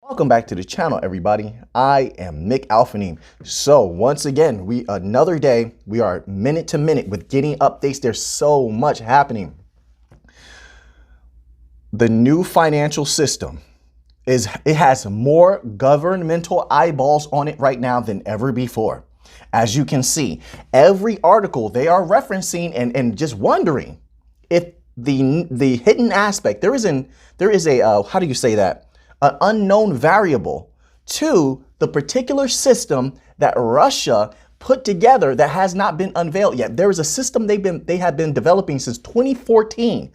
Welcome back to the channel, everybody. I am Auphanim. So once again, another day, we are minute to minute with getting updates. There's so much happening. The new financial system it has more governmental eyeballs on it right now than ever before. As you can see, every article they are referencing and just wondering if the hidden aspect, there is a how do you say that? An unknown variable to the particular system that Russia put together that has not been unveiled yet. There is a system they have been developing since 2014,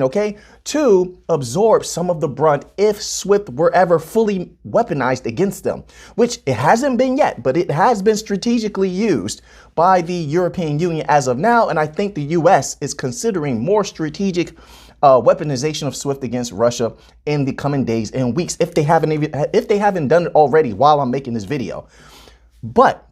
okay, to absorb some of the brunt if SWIFT were ever fully weaponized against them, which it hasn't been yet, but it has been strategically used by the European Union as of now. And I think the US is considering more strategic weaponization of SWIFT against Russia in the coming days and weeks, if they haven't done it already while I'm making this video. But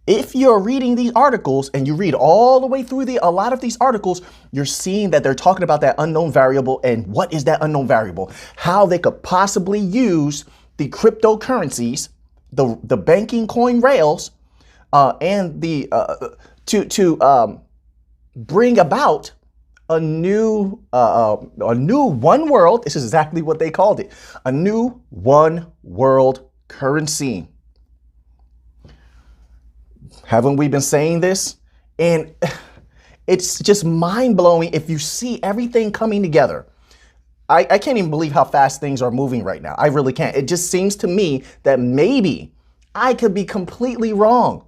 if you're reading these articles and you read all the way through a lot of these articles, you're seeing that they're talking about that unknown variable. And what is that unknown variable? How they could possibly use the cryptocurrencies, the banking coin rails, and to bring about a new one world. This is exactly what they called it. A new one world currency. Haven't we been saying this? And it's just mind blowing if you see everything coming together. I can't even believe how fast things are moving right now. I really can't. It just seems to me that maybe I could be completely wrong,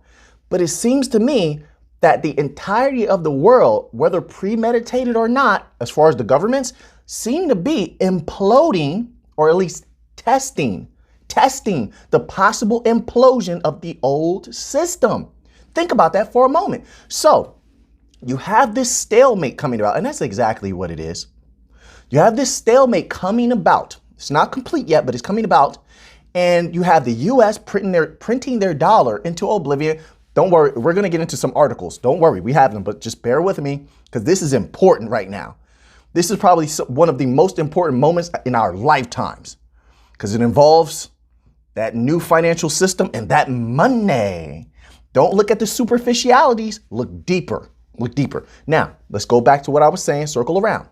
but it seems to me that the entirety of the world, whether premeditated or not, as far as the governments, seem to be imploding, or at least testing the possible implosion of the old system. Think about that for a moment. So you have this stalemate coming about, and that's exactly what it is. You have this stalemate coming about. It's not complete yet, but it's coming about. And you have the US printing their dollar into oblivion. Don't worry, we're going to get into some articles. Don't worry, we have them, but just bear with me because this is important right now. This is probably one of the most important moments in our lifetimes because it involves that new financial system and that money. Don't look at the superficialities, look deeper, look deeper. Now, let's go back to what I was saying, circle around.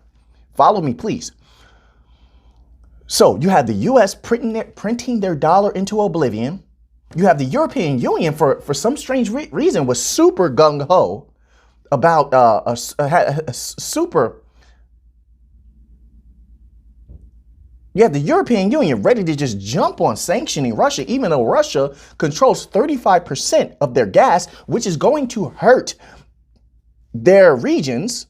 Follow me, please. So you have the US printing their dollar into oblivion. You have the European Union, for some strange reason, was super gung-ho about You have the European Union ready to just jump on sanctioning Russia, even though Russia controls 35% of their gas, which is going to hurt their regions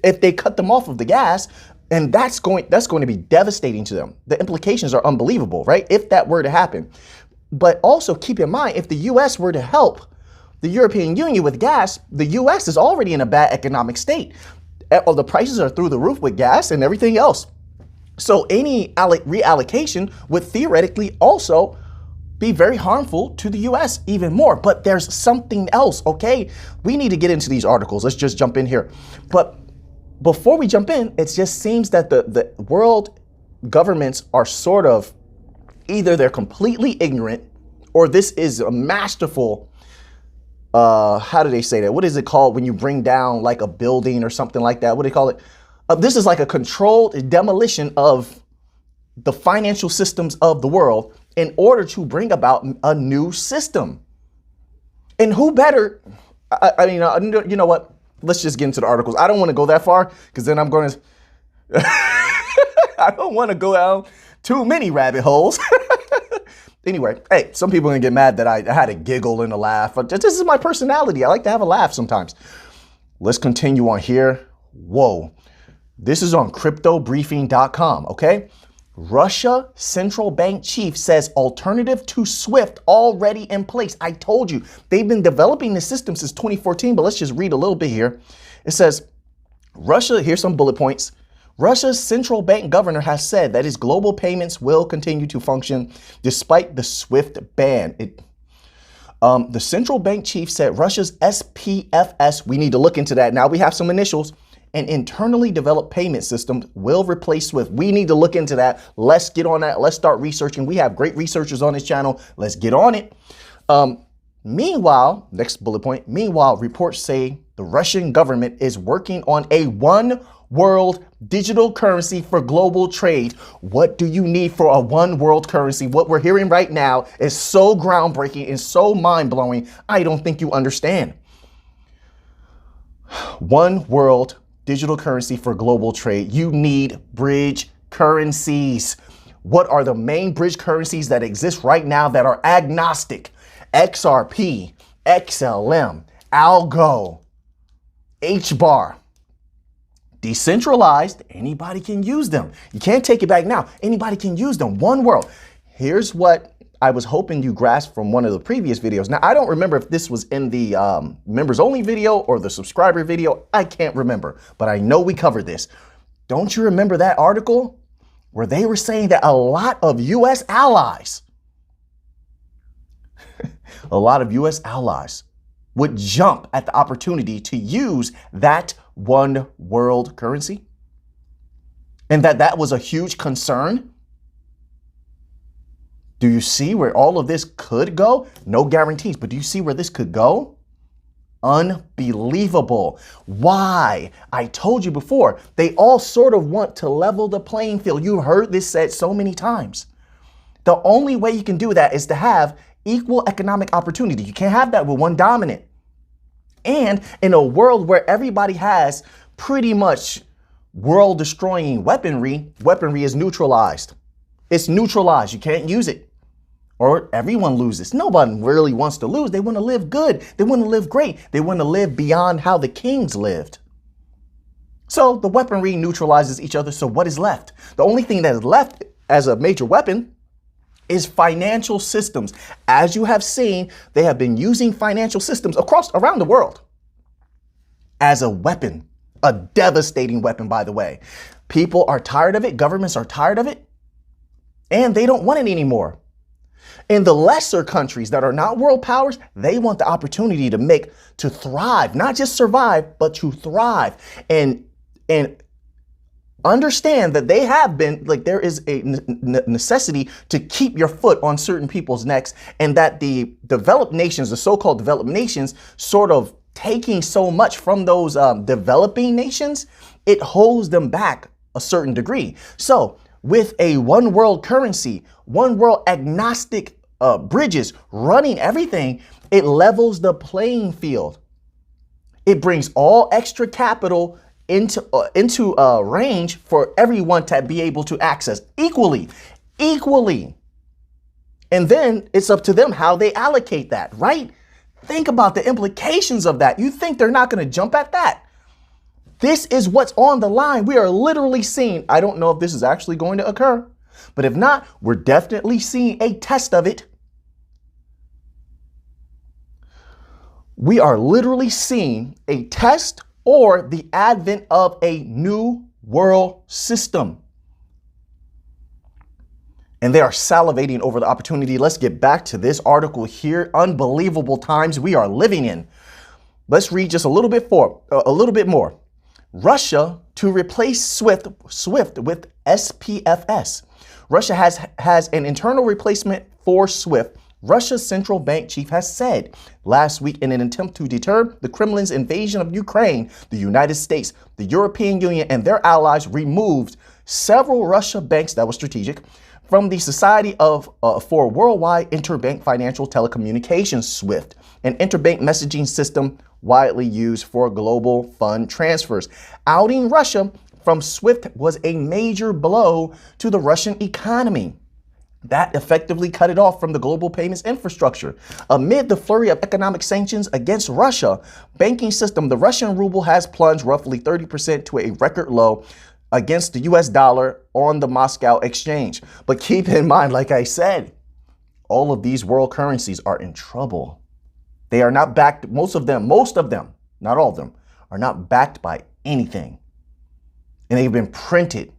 if they cut them off of the gas. And that's going to be devastating to them. The implications are unbelievable, right? If that were to happen. But also keep in mind, if the US were to help the European Union with gas, the US is already in a bad economic state. The prices are through the roof with gas and everything else. So any reallocation would theoretically also be very harmful to the US even more. But there's something else, okay? We need to get into these articles. Let's just jump in here. But before we jump in, it just seems that the world governments are sort of either they're completely ignorant or this is a masterful, how do they say that? What is it called when you bring down like a building or something like that? What do they call it? This is like a controlled demolition of the financial systems of the world in order to bring about a new system. And who better? I mean, you know what? Let's just get into the articles. I don't want to go that far because then I'm going to, I don't want to go down too many rabbit holes. Anyway, hey, some people are going to get mad that I had a giggle and a laugh. But this is my personality. I like to have a laugh sometimes. Let's continue on here. Whoa. This is on cryptobriefing.com, okay? Russia central bank chief says alternative to SWIFT already in place. I told you, they've been developing the system since 2014, but let's just read a little bit here. It says, Russia, here's some bullet points. Russia's central bank governor has said that its global payments will continue to function despite the SWIFT ban. The central bank chief said Russia's SPFS, we need to look into that. Now we have some initials, an internally developed payment system will replace SWIFT. We need to look into that. Let's get on that. Let's start researching. We have great researchers on this channel. Let's get on it. Meanwhile, next bullet point, meanwhile, reports say the Russian government is working on a one world digital currency for global trade. What do you need for a one world currency? What we're hearing right now is so groundbreaking and so mind-blowing. I don't think you understand. One world digital currency for global trade. You need bridge currencies. What are the main bridge currencies that exist right now that are agnostic? XRP, XLM, Algo, HBAR. Decentralized, anybody can use them. You can't take it back now. Anybody can use them. One world. Here's what I was hoping you grasped from one of the previous videos. Now, I don't remember if this was in the members only video or the subscriber video. I can't remember, but I know we covered this. Don't you remember that article where they were saying that a lot of US allies would jump at the opportunity to use that one world currency, and that was a huge concern? Do you see where all of this could go? No guarantees, but do you see where this could go? Unbelievable. Why? I told you before, they all sort of want to level the playing field. You've heard this said so many times. The only way you can do that is to have equal economic opportunity. You can't have that with one dominant. And in a world where everybody has pretty much world-destroying weaponry, weaponry is neutralized. It's neutralized. You can't use it, or everyone loses. Nobody really wants to lose. They want to live good. They want to live great. They want to live beyond how the kings lived. So the weaponry neutralizes each other. So what is left? The only thing that is left as a major weapon is financial systems. As you have seen, they have been using financial systems around the world as a weapon, a devastating weapon, by the way. People are tired of it. Governments are tired of it, and they don't want it anymore. In the lesser countries that are not world powers, they want the opportunity to thrive, not just survive, but to thrive and understand that they have been, like, there is a necessity to keep your foot on certain people's necks, and that the developed nations, the so-called developed nations, sort of taking so much from those developing nations, it holds them back a certain degree. So with a one world currency, one world agnostic bridges running everything, it levels the playing field. It brings all extra capital into range for everyone to be able to access equally. And then it's up to them how they allocate that, right? Think about the implications of that. You think they're not going to jump at that? This is what's on the line. We are literally seeing, I don't know if this is actually going to occur, but if not, we're definitely seeing a test of it. We are literally seeing a test or the advent of a new world system. And they are salivating over the opportunity. Let's get back to this article here. Unbelievable times we are living in. Let's read just a little bit more. Russia to replace SWIFT with SPFS. Russia has an internal replacement for SWIFT. Russia's central bank chief has said last week, in an attempt to deter the Kremlin's invasion of Ukraine, the United States, the European Union, and their allies removed several Russia banks that were strategic from the Society for Worldwide Interbank Financial Telecommunications, SWIFT, an interbank messaging system widely used for global fund transfers. Outing Russia from SWIFT was a major blow to the Russian economy. That effectively cut it off from the global payments infrastructure. Amid the flurry of economic sanctions against Russia, banking system, the Russian ruble has plunged roughly 30% to a record low against the US dollar on the Moscow exchange. But keep in mind, like I said, all of these world currencies are in trouble. They are not backed, most of them, not all of them, are not backed by anything. And they've been printed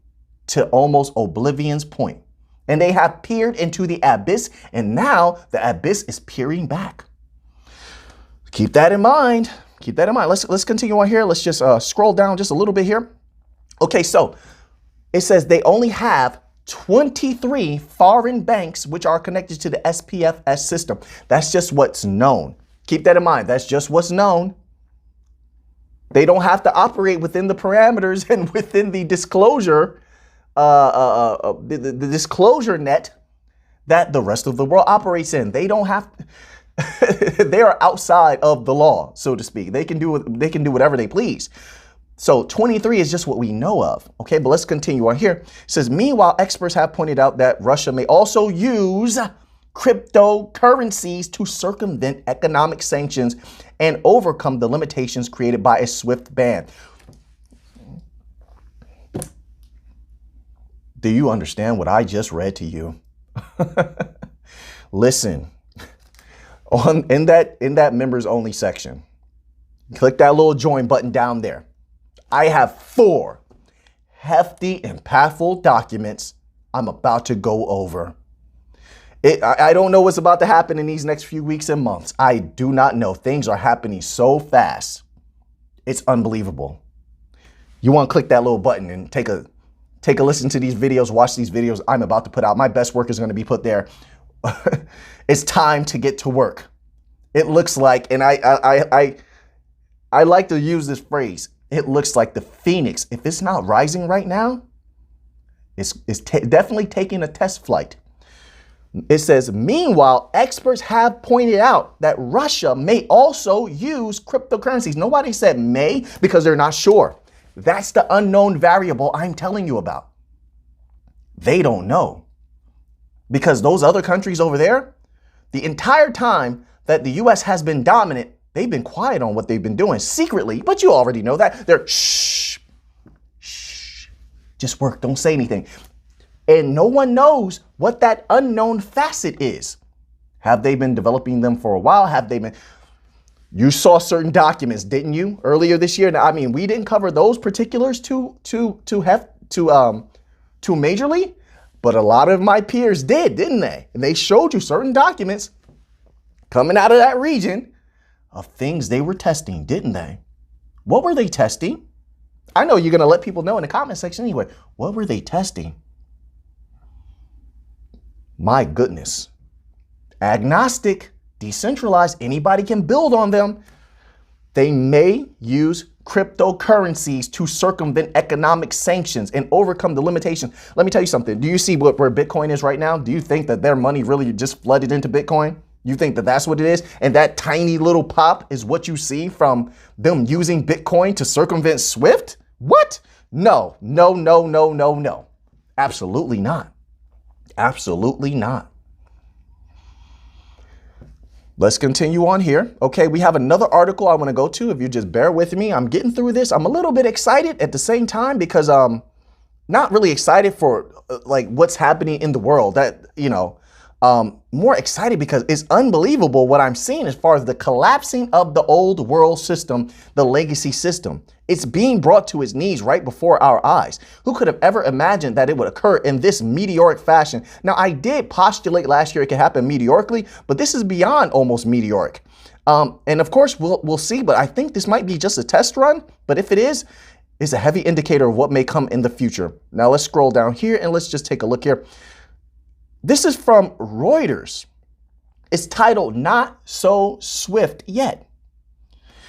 to almost oblivion's point. And they have peered into the abyss, and now the abyss is peering back. Keep that in mind. Keep that in mind. Let's continue on here. Let's just scroll down just a little bit here. Okay, so it says they only have 23 foreign banks which are connected to the SPFS system. That's just what's known. Keep that in mind. That's just what's known. They don't have to operate within the parameters and within the disclosure, the disclosure net that the rest of the world operates in. They don't have to, they are outside of the law, so to speak. They can do whatever they please. So 23 is just what we know of. Okay, but let's continue on here. It says, meanwhile, experts have pointed out that Russia may also use cryptocurrencies to circumvent economic sanctions and overcome the limitations created by a SWIFT ban. Do you understand what I just read to you? Listen, in that members only section, click that little join button down there. I have 4 hefty, impactful documents I'm about to go over. I don't know what's about to happen in these next few weeks and months. I do not know. Things are happening so fast. It's unbelievable. You want to click that little button and take a listen to these videos, watch these videos I'm about to put out. My best work is going to be put there. It's time to get to work. It looks like, and I like to use this phrase, it looks like the phoenix. If it's not rising right now, it's definitely taking a test flight. It says, meanwhile, experts have pointed out that Russia may also use cryptocurrencies. Nobody said may because they're not sure. That's the unknown variable I'm telling you about. They don't know. Because those other countries over there, the entire time that the U.S. has been dominant, they've been quiet on what they've been doing secretly, but you already know that. They're shh, just work, don't say anything. And no one knows what that unknown facet is. Have they been developing them for a while? Have they been? You saw certain documents, didn't you, earlier this year? Now, I mean, we didn't cover those particulars too majorly, but a lot of my peers did, didn't they? And they showed you certain documents coming out of that region of things they were testing, didn't they? What were they testing? I know you're going to let people know in the comment section anyway. What were they testing? My goodness. Agnostic, decentralized, anybody can build on them. They may use cryptocurrencies to circumvent economic sanctions and overcome the limitations. Let me tell you something. Do you see where Bitcoin is right now? Do you think that their money really just flooded into Bitcoin? You think that that's what it is? And that tiny little pop is what you see from them using Bitcoin to circumvent SWIFT? What? No. Absolutely not. Absolutely not. Let's continue on here. Okay, we have another article I want to go to. If you just bear with me, I'm getting through this. I'm a little bit excited at the same time because not really excited for like what's happening in the world. That, you know, more excited because it's unbelievable what I'm seeing as far as the collapsing of the old world system, the legacy system. It's being brought to its knees right before our eyes. Who could have ever imagined that it would occur in this meteoric fashion? Now, I did postulate last year it could happen meteorically, but this is beyond almost meteoric. And of course, we'll see, but I think this might be just a test run. But if it is, it's a heavy indicator of what may come in the future. Now, let's scroll down here and let's just take a look here. This is from Reuters. It's titled, Not So Swift Yet.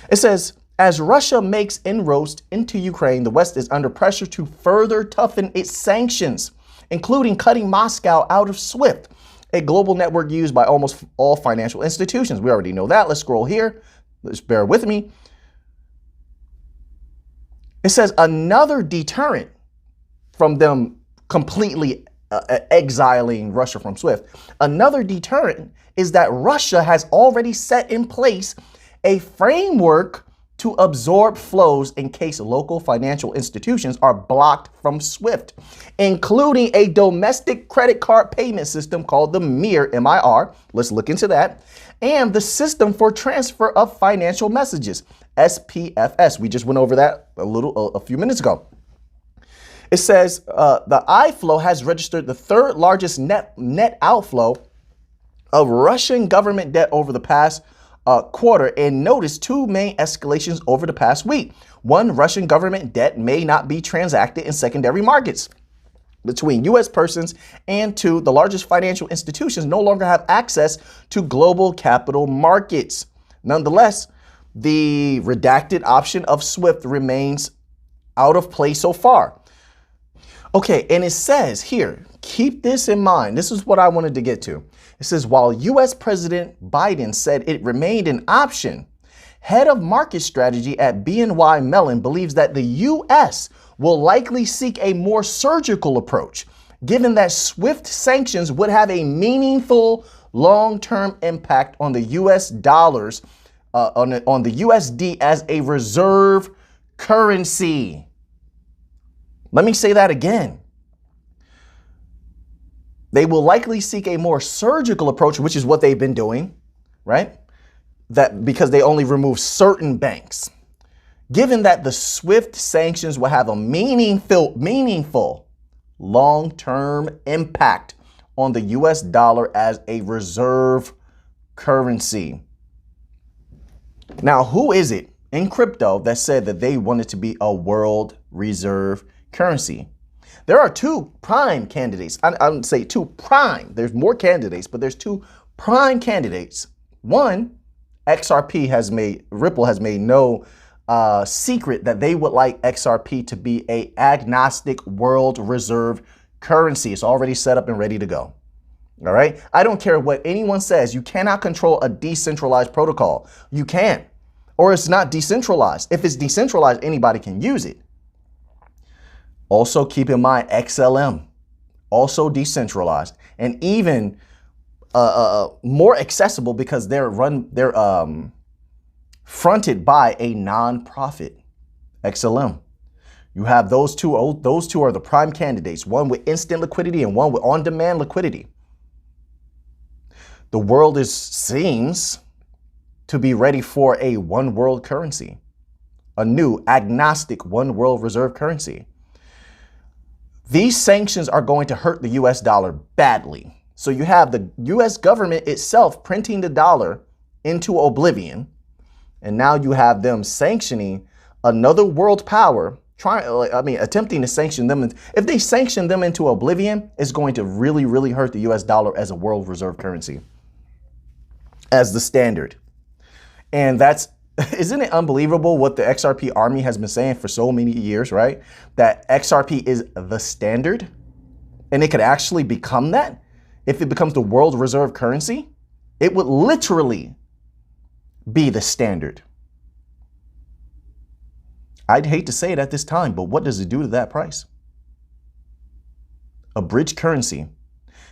It says, as Russia makes inroads into Ukraine, the West is under pressure to further toughen its sanctions, including cutting Moscow out of SWIFT, a global network used by almost all financial institutions. We already know that. Let's scroll here. Let's bear with me. It says another deterrent from them completely exiling Russia from SWIFT. Another deterrent is that Russia has already set in place a framework to absorb flows in case local financial institutions are blocked from SWIFT, including a domestic credit card payment system called the MIR, M-I-R. Let's look into that. And the system for transfer of financial messages, SPFS. We just went over that a few minutes ago. It says the iFlow has registered the third largest net outflow of Russian government debt over the past quarter and noticed two main escalations over the past week. One, Russian government debt may not be transacted in secondary markets between U.S. persons, and two, the largest financial institutions no longer have access to global capital markets. Nonetheless, the redacted option of SWIFT remains out of play so far. Okay, and it says here, keep this in mind. This is what I wanted to get to. It says, while U.S. President Biden said it remained an option, head of market strategy at BNY Mellon believes that the U.S. will likely seek a more surgical approach, given that SWIFT sanctions would have a meaningful long-term impact on the U.S. dollars, on the USD as a reserve currency. Let me say that again. They will likely seek a more surgical approach, which is what they've been doing, right? That because they only remove certain banks. Given that the SWIFT sanctions will have a meaningful long-term impact on the US dollar as a reserve currency. Now, who is it in crypto that said that they wanted to be a world reserve currency? There are two prime candidates. I don't say two prime. There's more candidates, but there's two prime candidates. One, Ripple has made no secret that they would like XRP to be a agnostic world reserve currency. It's already set up and ready to go. All right. I don't care what anyone says. You cannot control a decentralized protocol. You can't, or it's not decentralized. If it's decentralized, anybody can use it. Also keep in mind XLM, also decentralized and even more accessible because they're fronted by a nonprofit, XLM. You have those two are the prime candidates, one with instant liquidity and one with on-demand liquidity. The world seems to be ready for a one world currency, a new agnostic one world reserve currency. These sanctions are going to hurt the US dollar badly. So you have the US government itself printing the dollar into oblivion. And now you have them sanctioning another world power, attempting to sanction them. If they sanction them into oblivion, it's going to really, really hurt the US dollar as a world reserve currency, as the standard. And isn't it unbelievable what the XRP army has been saying for so many years, right? That XRP is the standard, and it could actually become that. If it becomes the world reserve currency, it would literally be the standard. I'd hate to say it at this time, but what does it do to that price? A bridge currency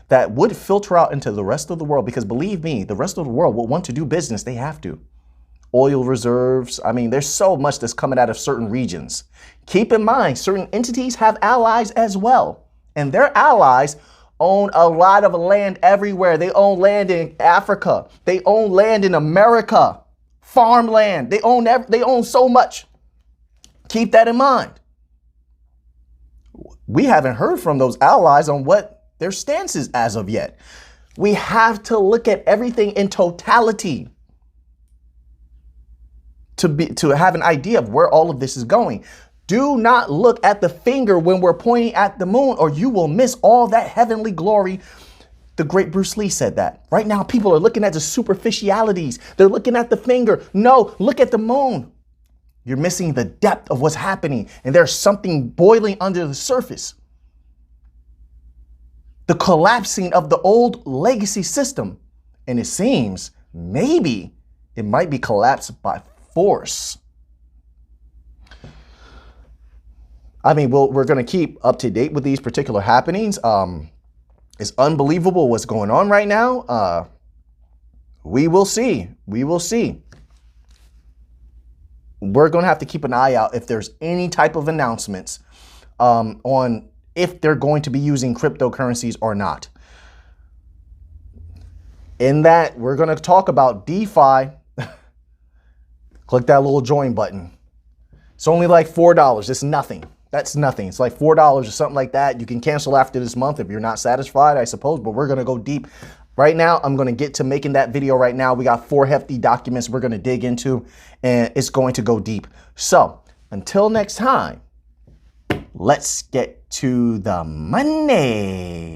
that would filter out into the rest of the world, because believe me, the rest of the world will want to do business. They have to. Oil reserves. There's so much that's coming out of certain regions. Keep in mind, certain entities have allies as well, and their allies own a lot of land everywhere. They own land in Africa. They own land in America. Farmland. They own so much. Keep that in mind. We haven't heard from those allies on what their stance is as of yet. We have to look at everything in totality to have an idea of where all of this is going. Do not look at the finger when we're pointing at the moon, or you will miss all that heavenly glory. The great Bruce Lee said that. Right now, people are looking at the superficialities. They're looking at the finger. No, look at the moon. You're missing the depth of what's happening, and there's something boiling under the surface. The collapsing of the old legacy system. And it seems maybe it might be collapsed by force. We're going to keep up to date with these particular happenings. It's unbelievable what's going on right now. We will see. We will see. We're going to have to keep an eye out if there's any type of announcements on if they're going to be using cryptocurrencies or not. In that, we're going to talk about DeFi. Click that little join button. It's only like $4. It's nothing. That's nothing. It's like $4 or something like that. You can cancel after this month if you're not satisfied, I suppose, but we're going to go deep Right now, I'm going to get to making that video right now. We got 4 hefty documents we're going to dig into, and it's going to go deep. So until next time, let's get to the money.